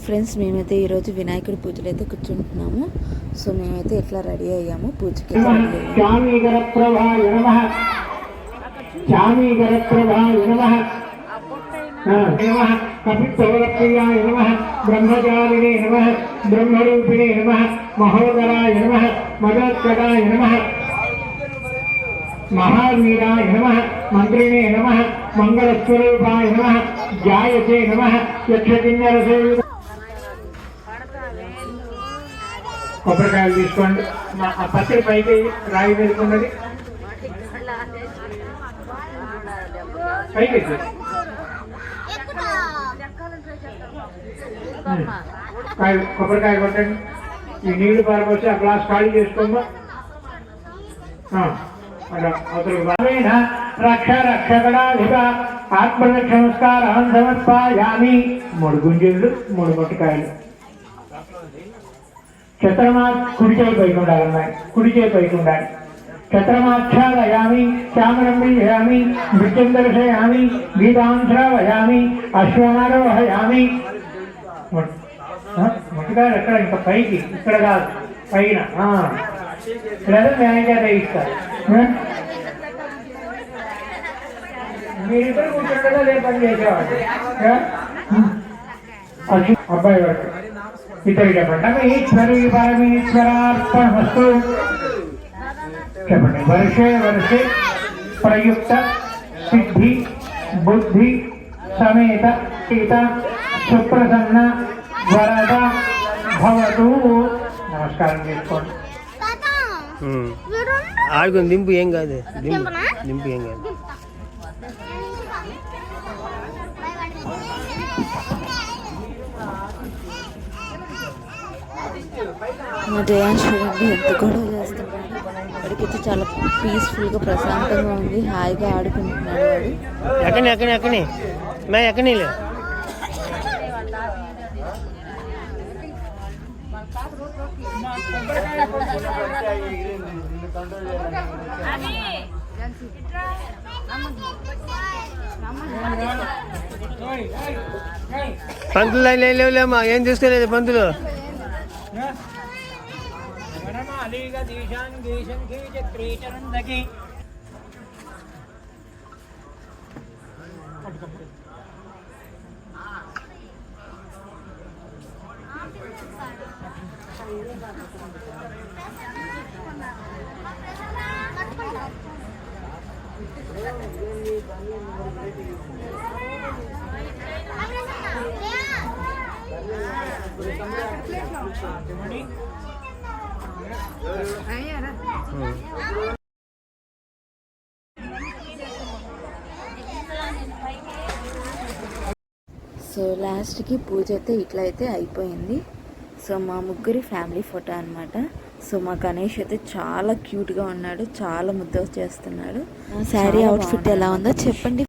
Friends, మేమైతే ఈరోజు వినాయకుడి పూజలు అయితే కూర్చుంటున్నాము. సో మేమైతే ఎట్లా రెడీ అయ్యాము పూజకి. బ్రహ్మచారిణే నమః, బ్రహ్మరూపిణే నమః, మహోదరాయ నమః, మదోత్కటాయ నమః, महावीराय नमः, मंत्रिणे नमः, मंगलस्वरूपाय नमः, जायसे नमः, यक्षकिन्नरसेवित కొబ్బరికాయలు తీసుకోండి. ఆ పత్రి పైకి రాయి వేసుకున్నది పైకి కొబ్బరికాయ కొట్టండి. ఈ నీళ్లు పారపోసి ఆ గ్లాస్ ఖాళీ చేసుకోమ్మా. రక్ష రక్షకడాధిప ఆత్మరక్ష నమస్కారం సమర్పయామి. 3 గుంజీళ్ళు 3 మొట్టకాయలు. చత్రమా కుడి చేయి పైకి ఉండాలి అమ్మాయి, కుడి చేయి పైకి ఉండాలి. చత్రమాక్షాలయామి, చామరంభియామి, నృత్యం దర్శయామి, గీతాంశ్రావయామి, అశ్వమారోహయామి. మొట్టకాయలు ఎక్కడ? ఇంకా పైకి, ఇక్కడ కాదు, పైన. లేదా మేనేజర్ ఇస్తారు. మీరిద్దరు కూర్చుంటే రేపు పని చేసేవాడు. అబ్బాయి వాడు ఇద్దరు చెప్పండి. ఈశ్వరి పరమేశ్వరార్పణమస్తు చెప్పండి. వర్షే వర్షే ప్రయుక్త సిద్ధి బుద్ధి సమేత సీత సుప్రసన్న వరద భవతు. నమస్కారం చేసుకోండి. ఆడుకుని దింపు ఏం కాదు, దింపు ఏం కాదు. మా జయాన్ చూడండి ఎంత గొడవ చేస్తున్నాడు. వాడికైతే చాలా పీస్ఫుల్గా ప్రశాంతంగా ఉంది, హాయిగా ఆడుకుంటున్నాడు వాడు. ఎక్కని మే ఎక్కని పంతులు లేవులేమ్మా, ఏం చూసుకోలేదు పంతులు. సో లాస్ట్కి పూజ అయితే ఇట్లా అయితే అయిపోయింది. సో మా ముగ్గురి ఫ్యామిలీ ఫోటో అనమాట. సో మా గణేష్ అయితే చాలా క్యూట్గా ఉన్నాడు, చాలా ముద్ద చేస్తున్నాడు. శారీ అవుట్ఫిట్ ఎలా ఉందో చెప్పండి.